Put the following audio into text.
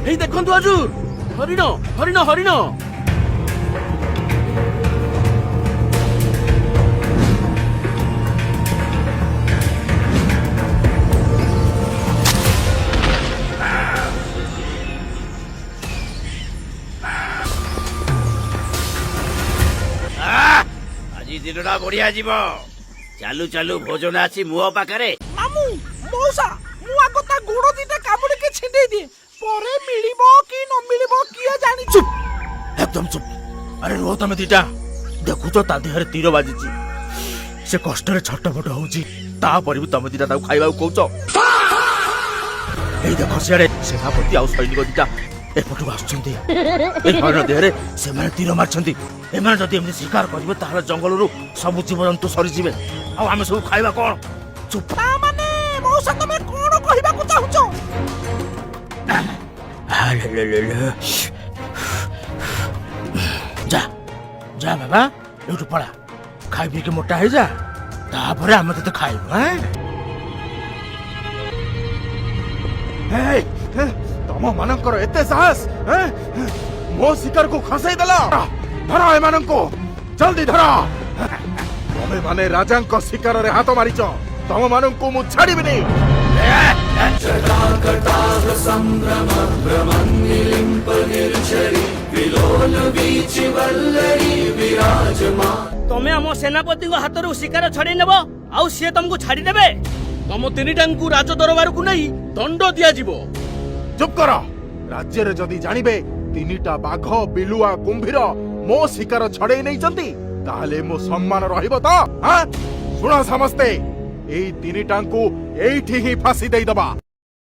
ହେଇ ଦେଖନ୍ତୁ ହଜୁର, ହରିଣ ହରିଣ ହରିଣ। ଆଜି ଦିନଟା ବଢିଆ ଯିବ। ଚାଲୁ ଚାଲୁ ଭୋଜନ ଅଛି ମୁହଁ ପାଖରେ। ମାମୁ ମଉସା ମୁଁ ଆଗ ତା ଗୋଡ଼ ଦିଟା କାମୁଡ଼ିକି ଛିଣ୍ଡେଇ ଦିଏ, ପରେ ମିଳିବ କି ନ ମିଳିବ କିଏ ଜାଣିଛି। ଚୁପ୍, ଏକଦମ ଚୁପ୍। ଆରେ ରୁହ ତମେ ଦିଟା। ଦେଖୁଛ ତା ଦେହରେ ତୀର ବାଜିଛି, ସେ କଷ୍ଟରେ ଛଟପଟ ହଉଛି, ତାପରେ ବି ତମେ ଦିଟା ତାକୁ ଖାଇବାକୁ କହୁଛ। ଏଇ ଦେଖ ସିଆଡେ ସେନାପତି ଆଉ ସୈନିକ ଦିଟା ଏପଟକୁ ଆସୁଛନ୍ତି। ଏଇ ହରିଣ ଦେହରେ ସେମାନେ ତୀର ମାରିଛନ୍ତି। ଏମାନେ ଯଦି ଏମିତି ଶିକାର କରିବେ ତାହେଲେ ଜଙ୍ଗଲରୁ ସବୁ ଜୀବଜନ୍ତୁ ସରିଯିବେ, ଆଉ ଆମେ ସବୁ ଖାଇବା କଣ? ଚୁପ୍। ତା ମାନେ ମଉସା ତମେ କଣ କହିବାକୁ ଚାହୁଁଛ? ଯା ଯା ବାବା, ଏଇଠୁ ପଳା, ଖାଇ ପିଇକି ମୋଟା ହେଇଯା, ତାପରେ ଆମେ ତତେ ଖାଇବୁ। ତମ ମାନଙ୍କର ଏତେ ସାହସ, ମୋ ଶିକାରକୁ ଖସେଇ ଦେଲ। ଧର ଏମାନଙ୍କୁ, ଜଲ୍ଦି ଧର। ତମେ ମାନେ ରାଜାଙ୍କ ଶିକାରରେ ହାତ ମାରିଛ, ତମ ମାନଙ୍କୁ ମୁଁ ଛାଡ଼ିବିନି। ତମେ ଆମ ସେନାପତିଙ୍କ ହାତରୁ ଶିକାର ଛଡେଇ ନେବ, ଆଉ ସିଏ ତମକୁ ଛାଡିଦେବେ? ତମ ତିନିଟାଙ୍କୁ ରାଜ ଦରବାରକୁ ନେଇ ଦଣ୍ଡ ଦିଆଯିବ। ଚୁପ୍ କର। ରାଜ୍ୟରେ ଯଦି ଜାଣିବେ ତିନିଟା ବାଘ, ବିଲୁଆ, କୁମ୍ଭୀର ମୋ ଶିକାର ଛଡେଇ ନେଇଛନ୍ତି, ତାହେଲେ ମୋ ସମ୍ମାନ ରହିବ ତ? ଶୁଣ ସମସ୍ତେ, ଏଇ ତିନିଟାଙ୍କୁ ଏଇଠି ହିଁ ଫାଶୀ ଦେଇଦବା।